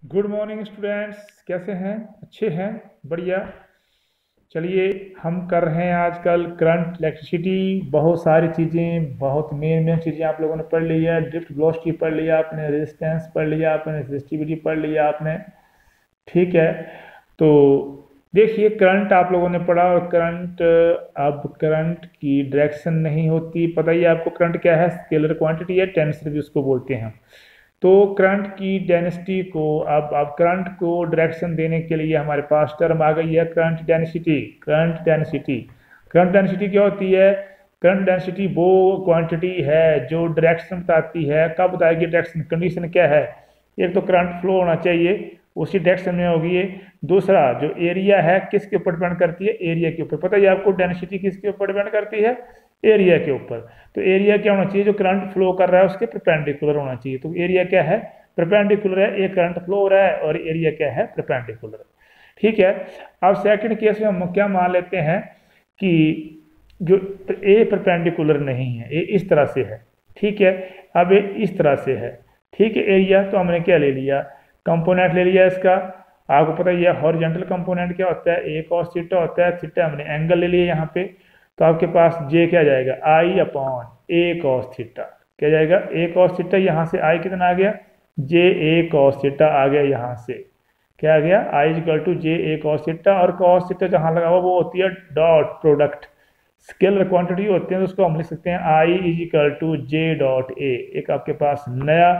Good morning students, कैसे हैं? अच्छे हैं? बढ़िया। चलिए, हम कर रहे हैं आजकल करंट इलेक्ट्रिसिटी। बहुत सारी चीज़ें, बहुत मेन मेन चीज़ें आप लोगों ने पढ़ ली है। ड्रिफ्ट वेलोसिटी पढ़ लिया आपने, रेजिस्टेंस पढ़ लिया आपने, रेजिस्टिविटी पढ़ लिया आपने। ठीक है। तो देखिए, करंट आप लोगों ने पढ़ा, और करंट, अब करंट की डायरेक्शन नहीं होती। पता ही है आपको करंट क्या है? स्केलर क्वांटिटी है, टेंसर भी उसको बोलते हैं। तो करंट की डेंसिटी को, अब करंट को डायरेक्शन देने के लिए हमारे पास टर्म आ गई है current density. Current density, current density क्या होती है? करंट डेंसिटी वो क्वांटिटी है जो डायरेक्शन बताती है। कब बताएगी डायरेक्शन? कंडीशन क्या है? एक तो करंट फ्लो होना चाहिए, उसी डायरेक्शन में होगी ये। दूसरा, जो एरिया है किसके ऊपर डिपेंड करती है? एरिया के ऊपर। पता है आपको डेंसिटी किसके ऊपर डिपेंड करती है? एरिया के ऊपर। तो एरिया क्या होना चाहिए? जो करंट फ्लो कर रहा है उसके परपेंडिकुलर होना चाहिए। तो एरिया क्या है? परपेंडिकुलर है। एक करंट फ्लो हो रहा है और एरिया क्या है? परपेंडिकुलर। ठीक है। अब सेकंड केस में हम क्या मान लेते हैं कि जो ए परपेंडिकुलर नहीं है, ए इस तरह से है। ठीक है। अब ए इस तरह से है। ठीक है। एरिया तो हमने क्या ले लिया? कंपोनेंट ले लिया इसका। आपको पता ही है हॉरिजॉन्टल कंपोनेंट क्या होता है? ए कॉस थीटा होता है। थीटा हमने एंगल ले लिया यहाँ पे। तो आपके पास जे क्या जाएगा? आई अपॉन ए कॉस थीटा। क्या जाएगा? ए कॉस थीटा। यहाँ से आई कितना आ गया? जे ए कॉस थीटा आ गया। यहाँ से क्या आ गया? I equal to J A cos theta. और कॉस थीटा जहाँ लगा हुआ वो होती है डॉट प्रोडक्ट। स्केलर क्वांटिटी होती है तो उसको हम लिख सकते हैं I is equal to J dot A. एक आपके पास नया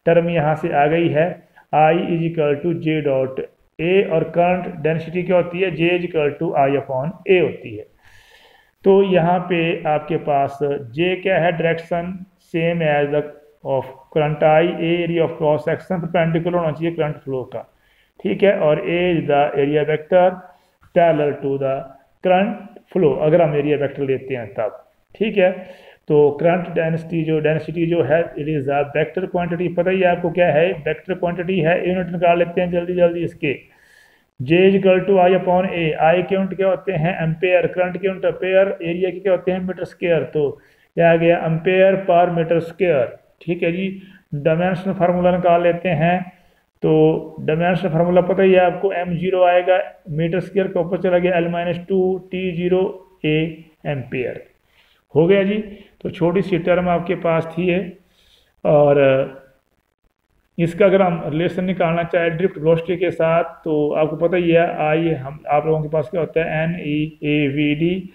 टर्म यहाँ से आ गई है, I is equal to J dot A. और करंट डेंसिटी क्या होती है? J is equal to I upon A होती है। तो यहाँ पे आपके पास जे क्या है? Direction same as the of current I. A area of cross section perpendicular होना चाहिए करंट फ्लो का। ठीक है। और A is the area vector parallel to the current flow, अगर हम एरिया वेक्टर लेते हैं तब। ठीक है। तो करंट डेंसिटी, जो डेंसिटी जो है, it is a vector quantity. पता ही है आपको क्या है? वेक्टर क्वांटिटी है। यूनिट निकाल लेते हैं जल्दी जल्दी इसके। J is equal to I upon A. I के यूनिट क्या होते हैं? एम्पेयर। करंट के यूनिट एम्पेयर। एरिया के क्या होते हैं? Metre square. तो क्या आ गया? Ampere per metre square. ठीक है जी। डायमेंशन फार्मूला निकाल लेते हैं। तो डायमेंशन फार्मूला पता ही है आपको, एम जीरो आएगा मीटर स्क्वायर के ऊपर चला गया L minus two T zero A ampere. हो गया जी। तो छोटी सी टर्म आपके पास थी है। और इसका अगर हम रिलेशन निकालना चाहे ड्रिफ्ट वेलोसिटी के साथ, तो आपको पता ही है, आई हम आप लोगों के पास क्या होता है? N E A V D.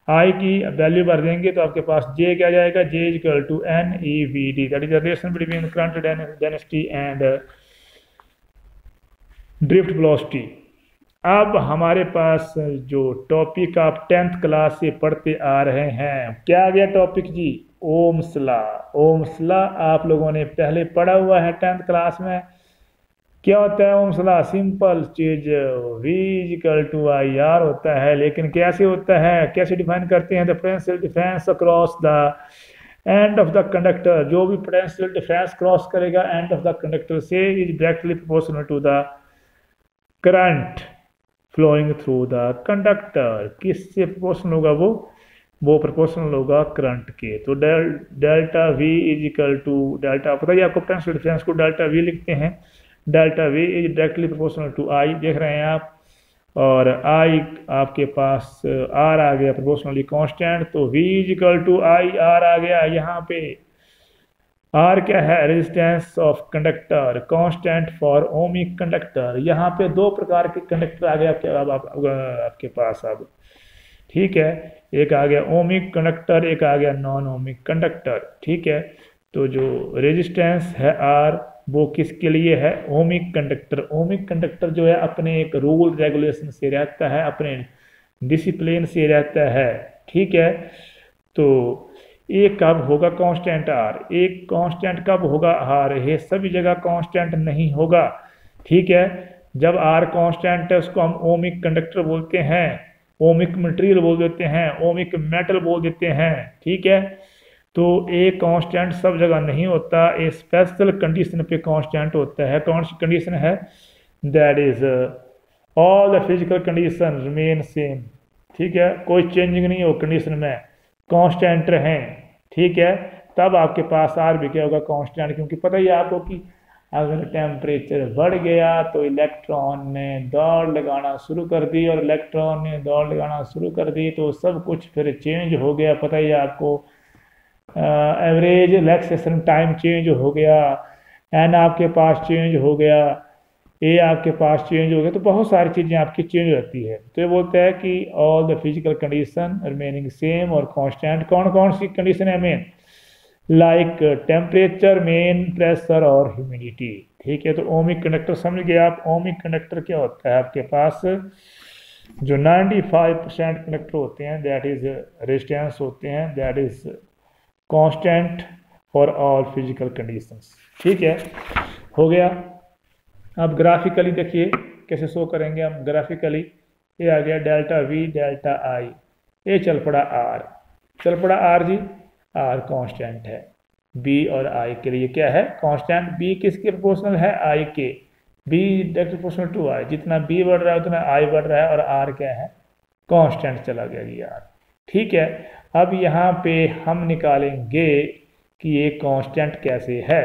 I की वैल्यू भर देंगे तो आपके पास जे क्या जाएगा? J is equal to N E V D. That is the relation between current density and drift velocity. अब हमारे पास जो टॉपिक आप 10th क्लास से पढ़ते आ रहे हैं, क्या आ गया टॉपिक जी? Ohm's law. ओम्स लॉ आप लोगों ने पहले पढ़ा हुआ है 10th क्लास में। क्या होता है ओम्स लॉ? सिंपल चीज, V equal to I R होता है। लेकिन कैसे होता है? कैसे डिफाइन करते हैं? The potential difference across the end of the conductor. जो भी पोटेंशियल डिफरेंस क्रॉस करेगा एंड ऑफ द कंडक्टर से is directly proportional to the current flowing through the conductor. किससे प्रोपोर्शनल होगा? वो प्रोपोर्शनल होगा करंट के। तो delta V is equal to delta, पता है आपको पोटेंशियल डिफरेंस को डेल्टा वी लिखते हैं। Delta V is directly proportional to I, देख रहे हैं आप। और आई आपके पास आर आ गया प्रोपोर्शनली कांस्टेंट। तो V is equal to I R आ गया यहाँ पे। आर क्या है? Resistance of conductor, constant for ohmic conductor. यहाँ पे दो प्रकार के कंडक्टर आ गए आपके पास अब। ठीक है। एक आ गया ओमिक कंडक्टर, एक आ गया नॉन ओमिक कंडक्टर। ठीक है। तो जो रेजिस्टेंस है आर, वो किसके लिए है? Ohmic conductor. ओमिक कंडक्टर जो है अपने एक रूल रेगुलेशन से रहता है, अपने डिसिप्लिन से रहता है। ठीक है। तो एक कब होगा कांस्टेंट आर? एक कांस्टेंट कब होगा आर? ये सभी जगह कांस्टेंट नहीं होगा। ठीक है। जब आर कांस्टेंट है उसको हम ओमिक कंडक्टर बोलते हैं, ओमिक मटेरियल बोल देते हैं, ओमिक मेटल बोल देते हैं। ठीक है। तो एक कांस्टेंट सब जगह नहीं होता, एक स्पेशल कंडीशन पे कांस्टेंट होता है। कौन सी कंडीशन है? That is all the physical condition remain same. ठीक है। कोई चेंजिंग नहीं हो कंडीशन में, कांस्टेंट रहें। ठीक है। तब आपके पास आर भी क्या होगा? कांस्टेंट। क्योंकि पता ही है आपको कि अगर टेम्परेचर बढ़ गया तो इलेक्ट्रॉन ने दौड़ लगाना शुरू कर दी, और इलेक्ट्रॉन ने दौड़ लगाना शुरू कर दी तो सब कुछ फिर चेंज हो गया। पता ही है आपको, एवरेज रिलैक्सेशन टाइम चेंज हो गया, एन आपके पास चेंज हो गया, ए आपके पास चेंज हो गया, तो बहुत सारी चीज़ें आपकी चेंज हो जाती है। तो ये बोलता है कि all the physical condition remaining same और कांस्टेंट। कौन कौन सी कंडीशन है main? Like temperature, main pressure और ह्यूमिडिटी। ठीक है, तो ओमिक कंडक्टर समझ गए आप। ओमिक कंडक्टर क्या होता है? आपके पास जो 95% कंडक्टर होते हैं दैट इज रेजिस्टेंस होते हैं, that is constant for all physical conditions. ठीक है, हो गया। अब ग्राफिकली देखिए कैसे शो करेंगे हम ग्राफिकली। ये आ गया डेल्टा वी डेल्टा आई, ये चल पड़ा आर, चल पड़ा आर जी, आर कांस्टेंट है। बी और आई के लिए क्या है? कांस्टेंट। बी किसके प्रोपोर्शनल है? आई के। बी डायरेक्ट प्रोपोर्शनल टू आई, जितना बी बढ़ रहा है उतना आई बढ़ रहा है, और आर क्या है? कांस्टेंट चला गया जी आर। ठीक है, अब यहाँ पे हम निकालेंगे कि ये कांस्टेंट कैसे है।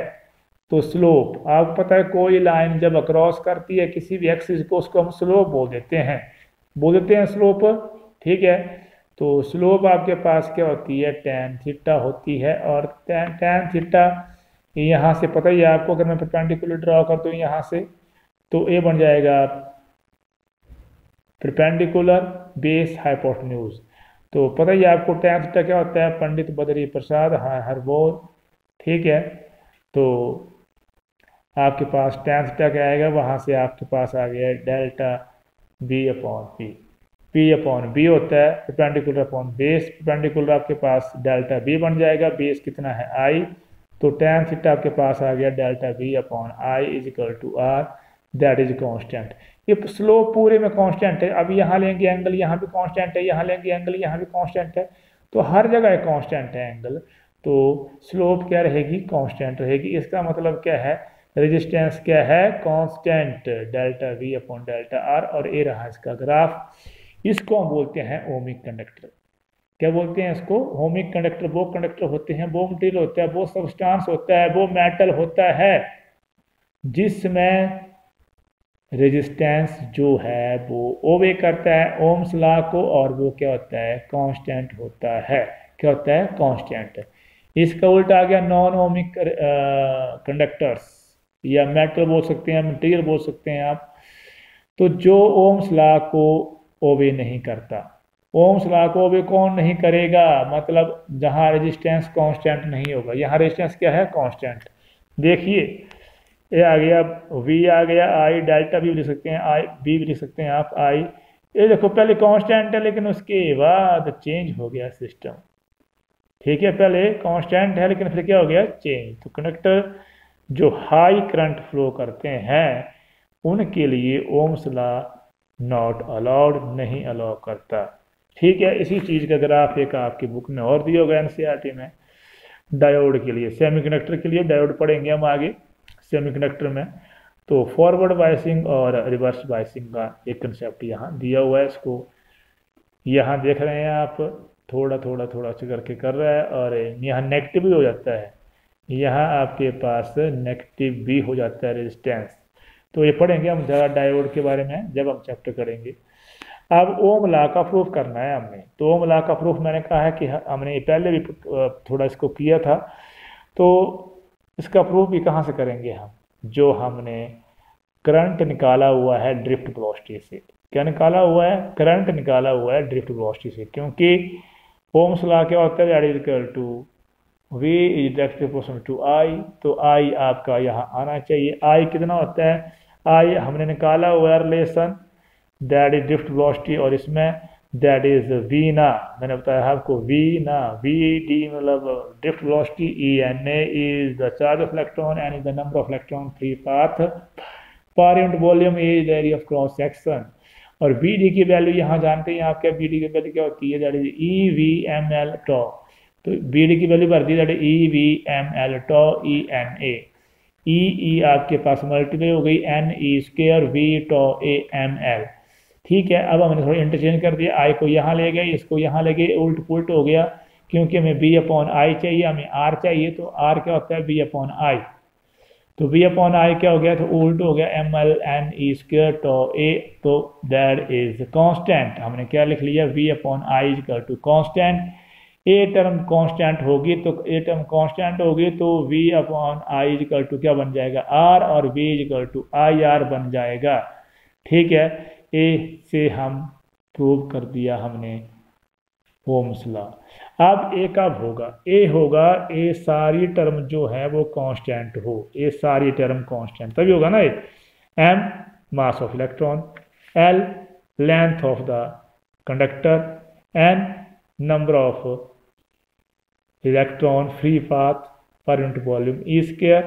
तो स्लोप, आपको पता है कोई लाइन जब अक्रॉस करती है किसी भी एक्सिस को, उसको हम स्लोप बोल देते हैं स्लोप। ठीक है, तो स्लोप आपके पास क्या होती है? टैन थीटा होती है, और टैन थीटा यहाँ से पता ही है आपको, अगर मैं परपेंडिकुलर ड्रॉ कर दूँ यहाँ से तो ये बन जाएगा परपेंडिकुलर बेस हाइपोटेन्यूज। तो पता ही है आपको टैन थीटा क्या होता है? पंडित बद्री प्रसाद हरबोल। ठीक है, तो आपके पास टैन थीटा क्या आएगा? वहाँ से आपके पास आ गया delta B upon P. P upon B होता है परपेंडिकुलर अपॉन बेस, परपेंडिकुलर आपके पास डेल्टा बी बन जाएगा, बेस कितना है? आई, तो टैन थीटा आपके पास आ गया delta B upon I is equal to R, that is constant. ये स्लोप पूरे में कांस्टेंट है। अब यहाँ लेंगे एंगल, यहाँ भी कांस्टेंट है, यहाँ लेंगे एंगल, यहाँ भी कांस्टेंट है, तो हर जगह कांस्टेंट है एंगल, तो स्लोप क्या रहेगी? कांस्टेंट रहेगी। इसका मतलब क्या है? रेजिस्टेंस क्या है? Constant, delta we upon delta R. और ये रहा इसका ग्राफ। इसको हम बोलते हैं ओमिक कंडक्टर। क्या बोलते हैं इसको? Ohmic conductor. वो कंडक्टर होते हैं, वो मटेरियल होता है, वो सब्सटेंस होता है, वो मेटल होता है जिसमें रेजिस्टेंस जो है वो ओबे करता है ओम्स लॉ को, और वो क्या होता है? कांस्टेंट होता है। क्या होता है? कांस्टेंट। इसका उल्टा आ गया नॉन ओमिक कंडक्टर्स, या मेटल बोल सकते हैं, मटेरियल बोल सकते हैं आप। तो जो ओम्स लॉ को ओबे नहीं करता। ओम्स लॉ को ओबे कौन नहीं करेगा? मतलब जहाँ रेजिस्टेंस कांस्टेंट नहीं होगा। यहाँ रेजिस्टेंस क्या है? कांस्टेंट। देखिए ये आ गया वी, आ गया आई, डेल्टा भी लिख सकते हैं, आई बी भी लिख सकते हैं आप, आई। ये देखो पहले कांस्टेंट है लेकिन उसके बाद चेंज हो गया सिस्टम। ठीक है, पहले कांस्टेंट है लेकिन फिर क्या हो गया? चेंज। तो कंडक्टर जो हाई करंट फ्लो करते हैं उनके लिए ओम्स लॉ नॉट अलाउड, नहीं अलाउ करता। ठीक है, इसी चीज़ का ग्राफ एक आपकी बुक में और दिया होगा एनसीईआरटी में। डायोड के लिए, सेमीकंडक्टर के लिए डायोड पढ़ेंगे हम आगे सेमीकंडक्टर में। तो फॉरवर्ड बायसिंग और रिवर्स बायसिंग का एक कंसेप्ट यहाँ दिया हुआ है। इसको यहाँ देख रहे हैं आप, थोड़ा थोड़ा थोड़ा सा करके कर रहा है, और यहाँ नेगेटिव भी हो जाता है, यहाँ आपके पास नेगेटिव भी हो जाता है रेजिस्टेंस। तो ये पढ़ेंगे हम ज़रा डायोड के बारे में जब हम चैप्टर करेंगे। अब ओम लॉ का प्रूफ करना है हमने। तो ओम लॉ का प्रूफ मैंने कहा है कि हमने पहले भी थोड़ा इसको किया था, तो इसका प्रूफ भी कहाँ से करेंगे हम? जो हमने करंट निकाला हुआ है ड्रिफ्ट वेलोसिटी से। क्या निकाला हुआ है? करंट निकाला हुआ है ड्रिफ्ट वेलोसिटी से, क्योंकि ओम्स लॉ क्या होता है? That is equal to V is direct proportional to I. तो आई आपका यहाँ आना चाहिए। आई कितना होता है? आई हमने निकाला हुआ है relation, that is drift velocity, और इसमें दैट इज वी ना, मैंने बताया आपको वी ना, वी डी मतलब drift velocity, E N A is the charge of electron, N is the number of electron free path, per unit volume is the area of cross section. और B D की value यहाँ जानते हैं आप, क्या B D की value क्या होती है? That is E V M L tau. तो बी डी की वैल्यू भर दी, that is E V M L tau E N A. E आपके पास मल्टीप्लाई हो गई, N E square V tau A M L. ठीक है, अब हमने थोड़ा इंटरचेंज कर दिया, आई को यहाँ ले गए, इसको यहाँ ले गए, उल्ट पुल्ट हो गया, क्योंकि हमें बी अपॉन आई चाहिए, हमें आर चाहिए, तो आर क्या होता है? B upon I. तो V अपॉन आई क्या हो गया, तो उल्ट हो गया mln e² तो ए, तो दैट इज कांस्टेंट। हमने क्या लिख लिया, V upon I equal to constant. A term constant होगी तो V upon I equal to क्या बन जाएगा, R, और V equal to I R बन जाएगा। ठीक है, ए से हम प्रूव कर दिया हमने ओम्स लॉ। अब ए कब होगा, ए होगा ए सारी टर्म जो है वो कांस्टेंट हो, ए सारी टर्म कांस्टेंट तभी होगा ना। M mass of electron, L length of the conductor, N number of electron free path per unit volume, E²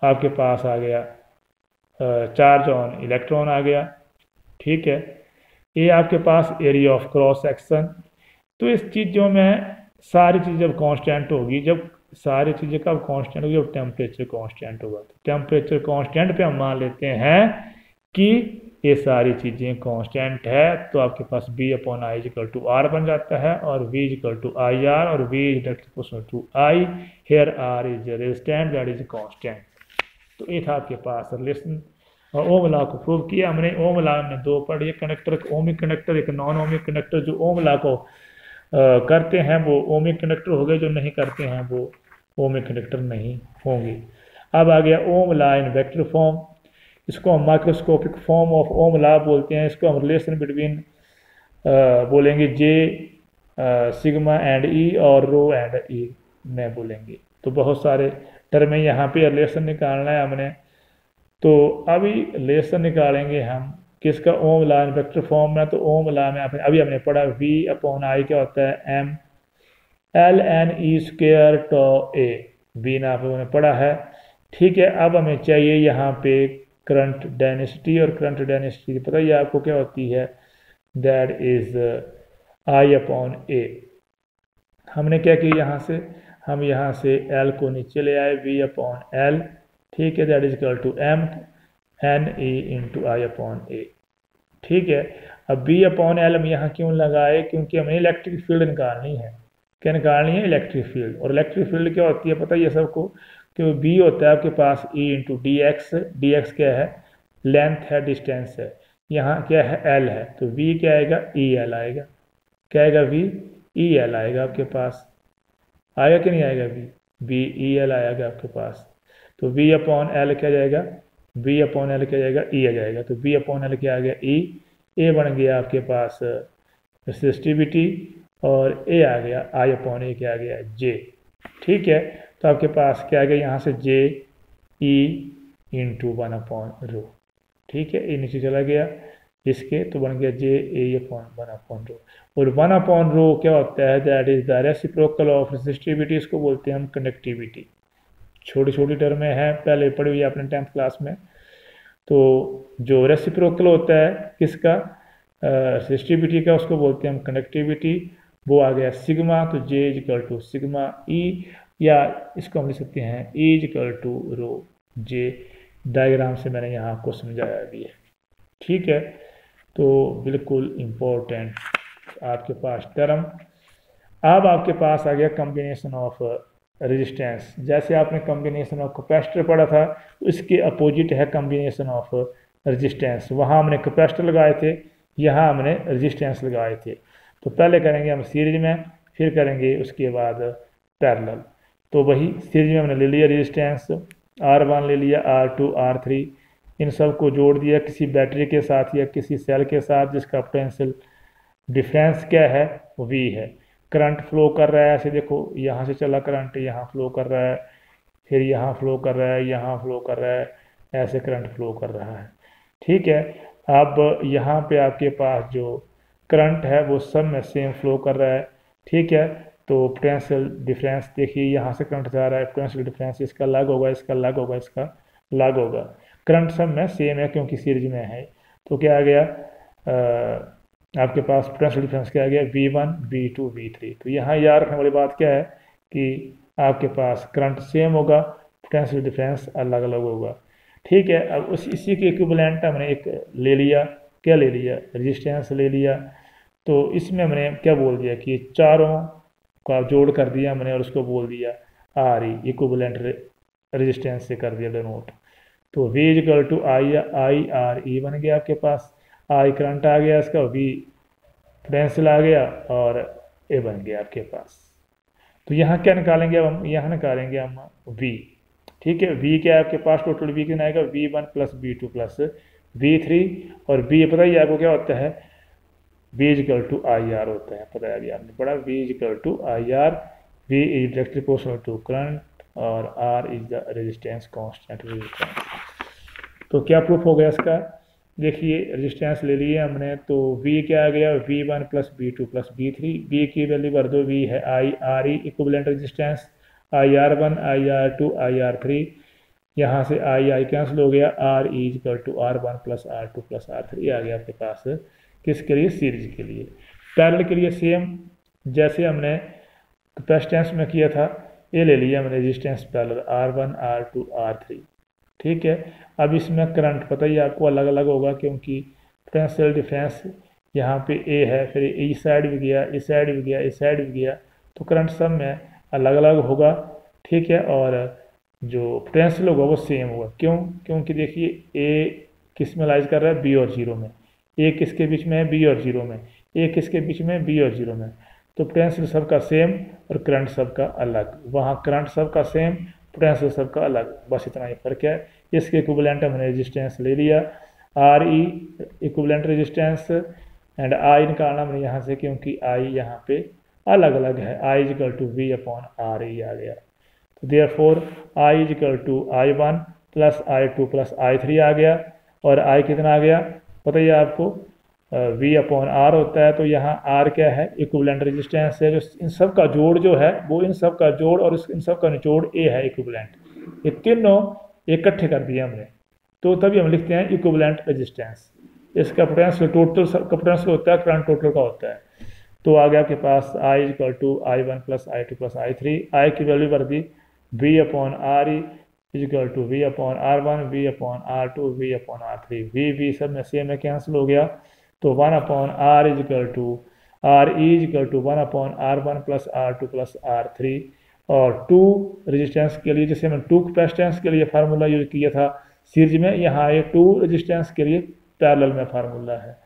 आपके पास आ गया चार्ज ऑन इलेक्ट्रॉन आ गया। ठीक है, ये आपके पास एरिया ऑफ क्रॉस सेक्शन। तो इस चीज़ों में सारी चीज़ जब कांस्टेंट होगी, जब सारी चीज़ें कब कांस्टेंट होगी, जब टेम्परेचर कांस्टेंट होगा। तो टेम्परेचर कांस्टेंट पे हम मान लेते हैं कि ये सारी चीज़ें कांस्टेंट है, तो आपके पास B upon I equal to R बन जाता है, और V equal to I R, और V is equal to I, here R is resistant, that is constant. तो ये था आपके पास रिलेशन, और ओम लॉ को प्रूव किया हमने। ओम लॉ हमने दो पढ़ी, एक कंडक्टर ओमिक कंडक्टर, एक नॉन ओमिक कंडक्टर। जो ओम लॉ को करते हैं वो ओमिक कंडक्टर हो गए, जो नहीं करते हैं वो ओमिक कंडक्टर नहीं होंगे। अब आ गया Ohm law in vector form. इसको हम microscopic form of Ohm law बोलते हैं। इसको हम रिलेशन बिटवीन बोलेंगे जे सिग्मा एंड ई और रो एंड ई में बोलेंगे। तो बहुत सारे टर्म यहाँ पे रिलेशन निकालना है हमने। तो अभी रिलेशन निकालेंगे हम किसका, ओम लॉ इन वेक्टर फॉर्म में। तो ओम लॉ में अभी हमने पढ़ा V अपॉन आई क्या होता है, m ln e² तो a, V ना आपने पढ़ा है। ठीक है, अब हमें चाहिए यहाँ पे करंट डेंसिटी, और करंट डेंसिटी पता ही आपको क्या होती है, that is I upon a। हमने क्या किया, यहाँ से हम यहाँ से L को नीचे ले आए, V अपॉन L। ठीक है, that is equal to m n e into I upon A. ठीक है, अब B अपॉन L हम यहाँ क्यों लगाए, क्योंकि हमें इलेक्ट्रिक फील्ड निकालनी है। क्या निकालनी है, इलेक्ट्रिक फील्ड। और इलेक्ट्रिक फील्ड क्या होती है पता ही है सबको, कि B होता है आपके पास E into D x. D x क्या है, लेंथ है, डिस्टेंस है। यहाँ क्या है, L है, तो V क्या आएगा, EL आएगा। क्या आएगा, V EL आएगा आपके पास। आएगा कि नहीं आएगा, V EL आएगा आपके पास। तो V अपॉन L क्या जाएगा, V अपॉन L क्या जाएगा, E आ जाएगा। तो V अपॉन L क्या आ गया, E। ए बन गया आपके पास रेसिस्टिविटी, और ए आ गया I अपॉन ए क्या आ गया, J। ठीक है, तो आपके पास क्या आ गया, यहाँ से J E into 1 upon rho. ठीक है, ए नीचे चला गया इसके, तो बन गया J A upon 1 upon rho. और 1 अपॉन रो क्या होता है, that is the reciprocal of resistivity. इसको बोलते हैं हम कंडक्टिविटी। छोटी छोटी टर्में हैं, पहले पढ़ी हुई आपने 10th क्लास में। तो जो रेसिप्रोकल होता है किसका, रेसिस्टिविटी का, उसको बोलते हैं हम कंडक्टिविटी। वो आ गया सिग्मा, तो J is equal to sigma E, या इसको हम लिख सकते हैं E is equal to rho J। Diagram से मैंने यहाँ आपको समझाया भी है। ठीक है, तो बिल्कुल इम्पोर्टेंट आपके पास टर्म। अब आपके पास आ गया कॉम्बिनेशन ऑफ रेजिस्टेंस। जैसे आपने कॉम्बिनेशन ऑफ कैपेसिटर पढ़ा था, तो इसके अपोजिट है कॉम्बिनेशन ऑफ रेजिस्टेंस। वहाँ हमने कैपेसिटर लगाए थे, यहाँ हमने रेजिस्टेंस लगाए थे। तो पहले करेंगे हम सीरीज में, फिर करेंगे उसके बाद पैरेलल। तो वही सीरीज में हमने ले लिया रेजिस्टेंस, R1 ले लिया, R2 R3, इन सब को जोड़ दिया किसी बैटरी के साथ या किसी सेल के साथ, जिसका पोटेंशियल डिफरेंस क्या है, V है। करंट फ्लो कर रहा है, ऐसे देखो यहाँ से चला करंट, यहाँ फ्लो कर रहा है, फिर यहाँ फ्लो कर रहा है, यहाँ फ्लो कर रहा है, ऐसे करंट फ्लो कर रहा है। ठीक है, अब यहाँ पे आपके पास जो करंट है वो सब में सेम फ्लो कर रहा है। ठीक है, तो पोटेंशियल डिफरेंस देखिए, यहाँ से करंट जा रहा है, पोटेंशियल डिफरेंस इसका अलग होगा, इसका अलग होगा, इसका अलग होगा। करंट सब में सेम है क्योंकि सीरीज में है। तो क्या आ गया, आपके पास पोटेंशियल डिफरेंस क्या आ गया, V1 V2 V3। तो यहाँ याद रखने वाली बात क्या है कि आपके पास करंट सेम होगा, पोटेंशियल डिफरेंस अलग अलग होगा। ठीक है, अब इसी के इक्विवेलेंट हमने एक ले लिया, क्या ले लिया, रेजिस्टेंस ले लिया। तो इसमें हमने क्या बोल दिया कि चारों का जोड़ कर दिया हमने, और उसको बोल दिया RE इक्विवेलेंट रेजिस्टेंस से कर दिया डिनोट। तो V इक्वल टू आई बन गया आपके पास, I करंट आ गया इसका, V पोटेंशियल आ गया और A बन गया आपके पास। तो यहाँ क्या निकालेंगे अब हम, यहाँ निकालेंगे हम V। ठीक है, V क्या है आपके पास, टोटल V कितना आएगा, V1 plus V2 plus V3, और V पता ही आपको क्या होता है, V इक्वल टू IR होता है, पता है अभी आपने पढ़ा, V equal to IR, V is directly proportional to current और R is the resistance constant resistance. तो क्या प्रूफ हो गया इसका, देखिए रेजिस्टेंस ले लिए हमने, तो V क्या आ गया, V1 plus V2 plus V3, V की वैल्यू भर दो, V है IRE equivalent resistance, IR1 IR2 IR3, यहाँ से I कैंसिल हो गया, R is equal to R1 plus R2 plus R3 आ गया आपके पास, किसके लिए, सीरीज के लिए। पैरेलल के लिए सेम जैसे हमने कैपेसिटेंस में किया था, ये ले लिया हमने resistance parallel R1 R2 R3। ठीक है, अब इसमें करंट पता ही आपको अलग अलग होगा, क्योंकि पोटेंशियल डिफरेंस यहाँ पे A है, फिर इस साइड भी गया, इस साइड भी गया, इस साइड भी गया, तो करंट सब में अलग अलग होगा। ठीक है, और जो पोटेंशियल होगा वो सेम होगा, क्यों, क्योंकि देखिए A किस में लाइज कर रहा है, B और 0 में, A किसके बीच में है, B और 0 में, A किसके बीच में है, B और 0 में, तो पोटेंशियल सबका सेम और करंट सबका अलग, वहाँ करंट सबका सेम, पोटेंशियल सबका अलग, बस इतना ही फर्क है। इसके इक्विवेलेंट हमने रेजिस्टेंस ले लिया, RE equivalent resistance, and I निकालना हमने यहाँ से, क्योंकि I यहाँ पे अलग अलग है, I equal to V upon RE आ गया। तो therefore I equal to I1 plus I2 plus I3 आ गया, और I कितना आ गया पता ही आपको, V अपॉन R होता है, तो यहाँ R क्या है, इक्विवेलेंट रेजिस्टेंस है, जो इन सब का जोड़ जो है वो इन सब का जोड़ और इन सब का निचोड़ A है इक्विवेलेंट, ये तीनों इकट्ठे कर दिए हमने, तो तभी हम लिखते हैं इक्विवेलेंट रेजिस्टेंस। इसका पोटेंशियल टोटल का पोटेंशियल होता है, करंट टोटल का होता है। तो आ गया आपके पास I equal to I1 plus I2 plus I3, I की वैल्यू भर दी, V upon RE equal to V upon R1 V upon R2 V upon R3, V सब में सेम में कैंसिल हो गया, तो 1 upon R equal to RE equal to 1 upon R1 plus R2 plus R3, और 2 resistance के लिए, जैसे हमने 2 कैपेसिटेंस के लिए फार्मूला यूज किया था सीरीज में, यहाँ ये 2 रेजिस्टेंस के लिए पैरेलल में फार्मूला है,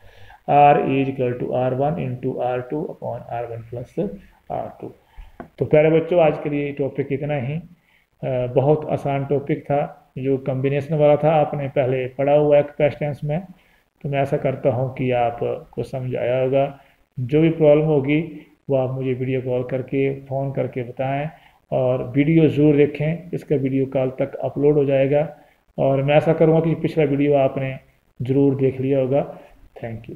R equal to R1 into R2 upon R1 plus R2। तो प्यारे बच्चों, आज के लिए टॉपिक इतना ही, बहुत आसान टॉपिक था, जो कम्बिनेशन वाला था, आपने पहले पढ़ा हुआ है कैपेसिटेंस में, तो मैं ऐसा करता हूँ कि आपको समझ आया होगा। जो भी प्रॉब्लम होगी वो आप मुझे वीडियो कॉल करके, फ़ोन करके बताएं, और वीडियो ज़रूर देखें, इसका वीडियो कल तक अपलोड हो जाएगा, और मैं ऐसा करूँगा कि पिछला वीडियो आपने ज़रूर देख लिया होगा। Thank you.